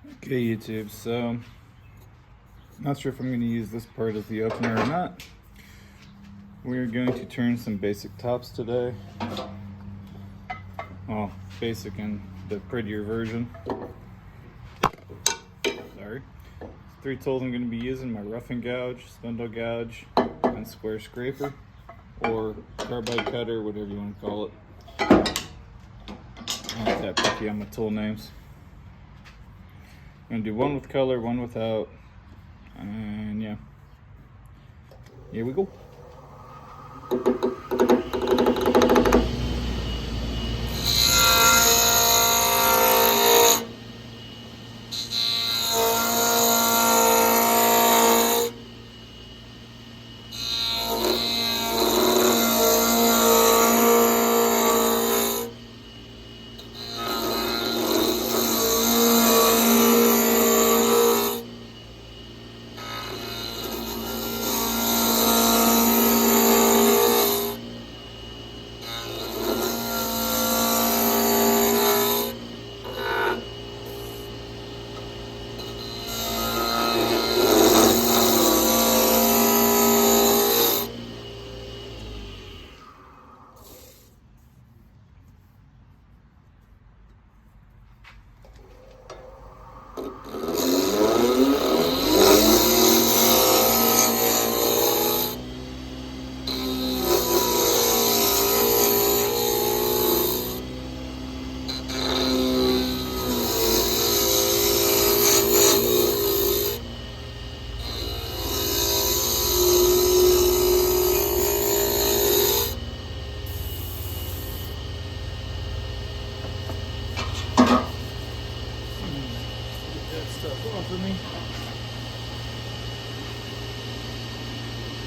Okay, YouTube, so not sure if I'm going to use this part as the opener or not. We're going to turn some basic tops today. Well, basic and the prettier version. Sorry. 3 tools I'm going to be using: my roughing gouge, spindle gouge, and square scraper, or carbide cutter, whatever you want to call it. I'm not that picky on my tool names. I'm going to do one with color, one without, and yeah. Here we go.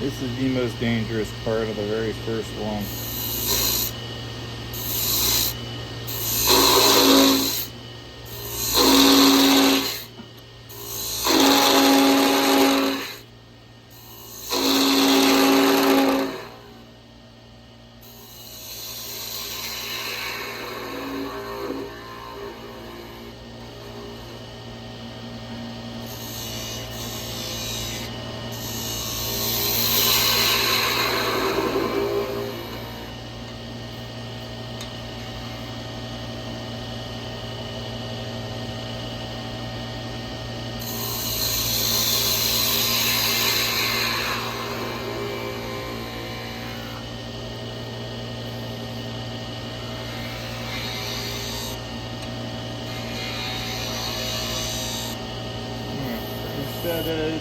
This is the most dangerous part of the very first one. That edge.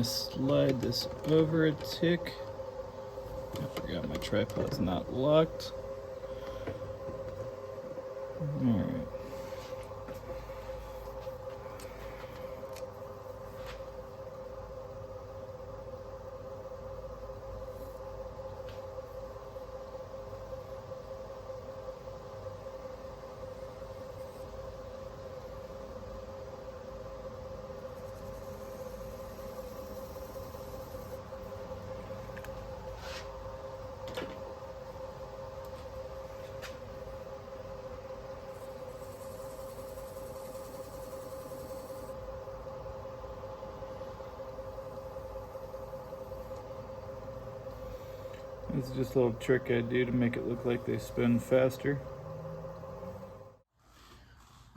slide this over a tick. I forgot my tripod's not locked. Alright. It's just a little trick I do to make it look like they spin faster.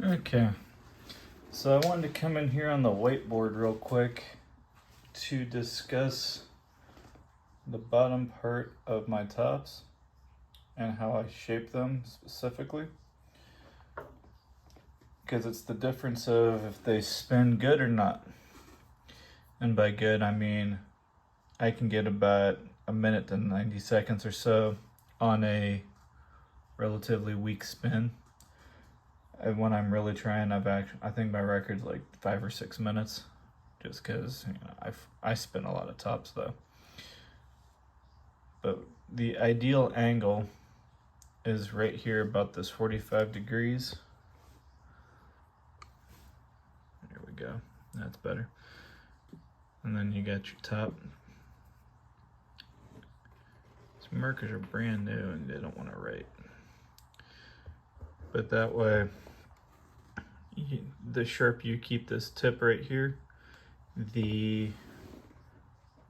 Okay, so I wanted to come in here on the whiteboard real quick to discuss the bottom part of my tops and how I shape them specifically. Because it's the difference of if they spin good or not. And by good, I mean I can get about a minute to 90 seconds or so on a relatively weak spin. And when I'm really trying, I think my record's like 5 or 6 minutes, just because I spin a lot of tops though. But the ideal angle is right here, about this 45 degrees. There we go. That's better. And then you got your top. These markers are brand new and they don't want to write. But that way, the sharper you keep this tip right here,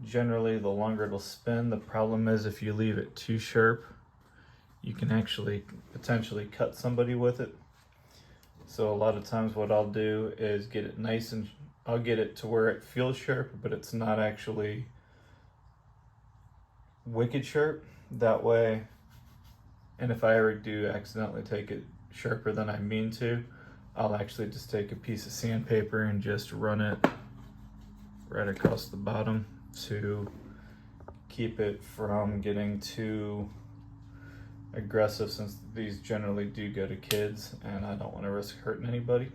generally the longer it'll spin. The problem is if you leave it too sharp, you can actually potentially cut somebody with it. So a lot of times what I'll do is get it nice and I'll get it to where it feels sharp, but it's not actually wicked sharp. That way, and if I ever do accidentally take it sharper than I mean to, I'll actually just take a piece of sandpaper and just run it right across the bottom to keep it from getting too aggressive, since these generally do go to kids and I don't want to risk hurting anybody.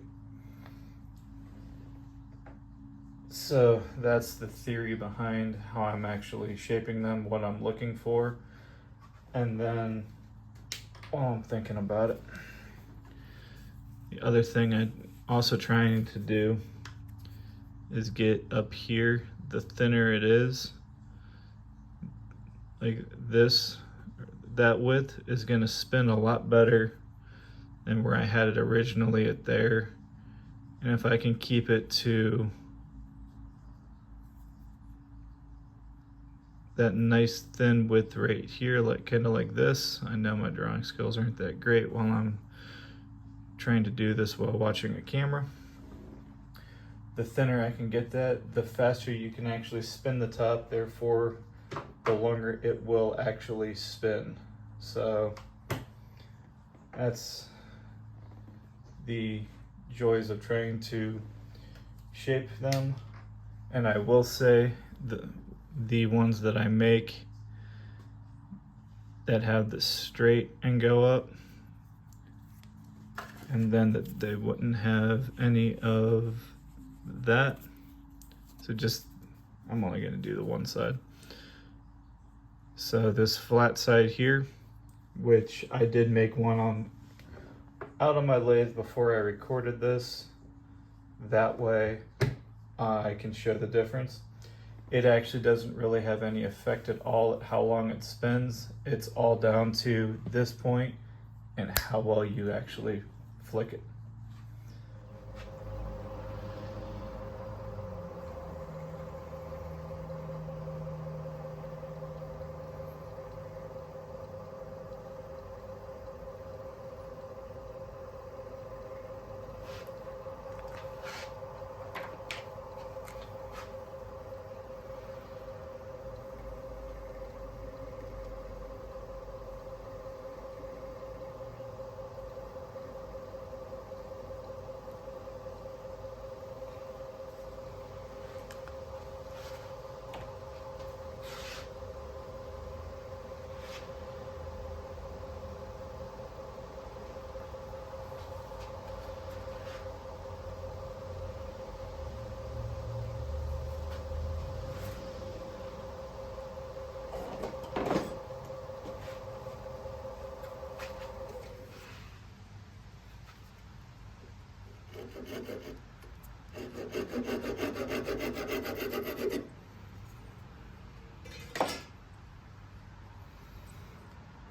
So that's the theory behind how I'm actually shaping them, what I'm looking for. And then while I'm thinking about it, the other thing I'm also trying to do is get up here, the thinner it is, like this, that width is gonna spin a lot better than where I had it originally at there. And if I can keep it to that nice thin width right here, like kind of like this. I know my drawing skills aren't that great while I'm trying to do this while watching a camera. The thinner I can get that, the faster you can actually spin the top, therefore the longer it will actually spin. So that's the joys of trying to shape them. And I will say the ones that I make that have the straight and go up, and then that they wouldn't have any of that. So just, I'm only gonna do the one side. So this flat side here, which I did make one out on my lathe before I recorded this, that way I can show the difference. It actually doesn't really have any effect at all at how long it spins. It's all down to this point and how well you actually flick it.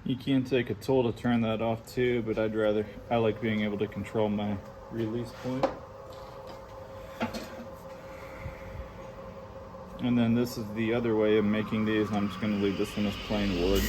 You can take a tool to turn that off too, but I like being able to control my release point. And then this is the other way of making these, and I'm just going to leave this one as plain wood.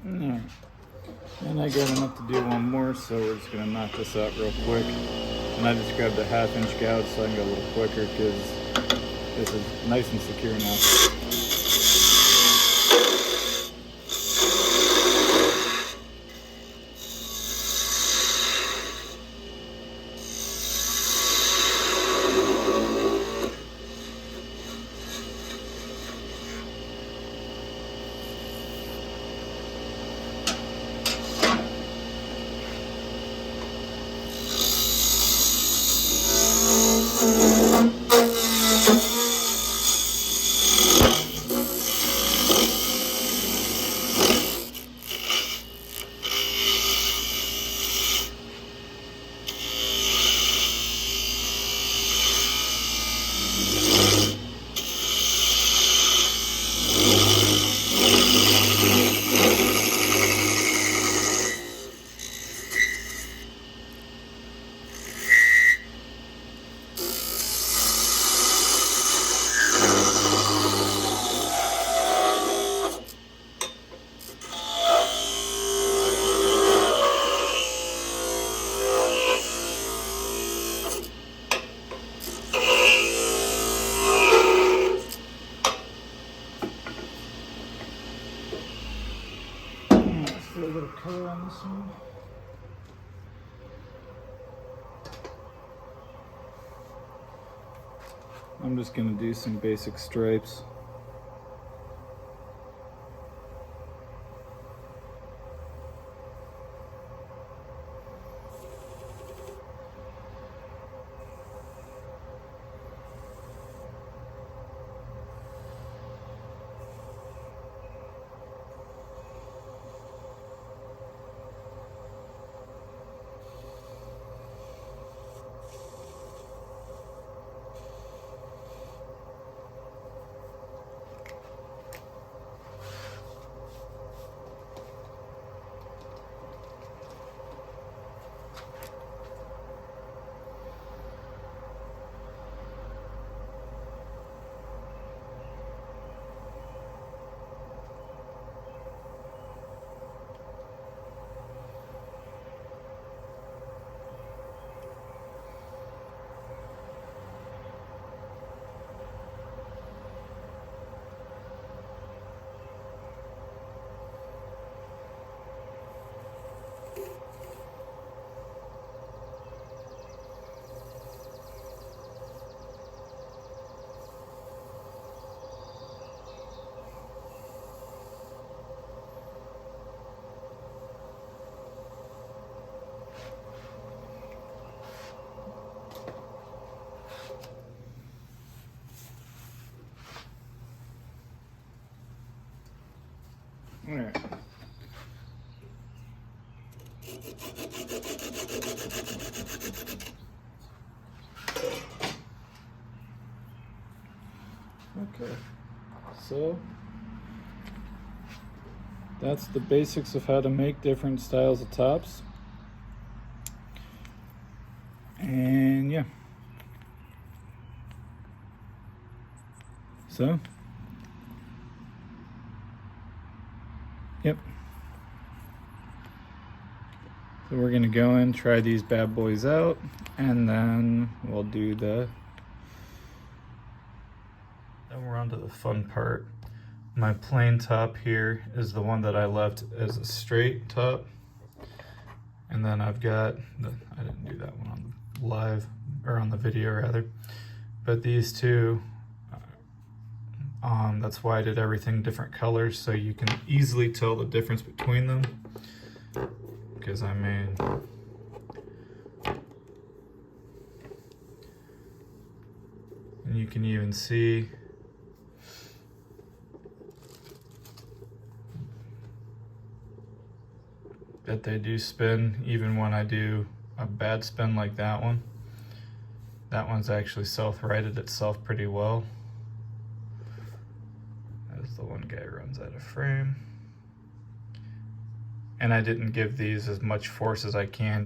Alright, and I got enough to do one more, so we're just gonna knock this out real quick. And I just grabbed a 1/2 inch gouge so I can go a little quicker because this is nice and secure now. A little color on this one. I'm just going to do some basic stripes. All right. Okay, so that's the basics of how to make different styles of tops. And yeah. So, yep. So we're gonna go and try these bad boys out, and then we'll do then we're on to the fun part. My plain top here is the one that I left as a straight top. And then I've got, I didn't do that one on the live, or on the video rather, but these two, that's why I did everything different colors, so you can easily tell the difference between them. Because I mean, and you can even see that they do spin even when I do a bad spin like that one. That one's actually self-righted itself pretty well. As the one guy runs out of frame. And I didn't give these as much force as I can.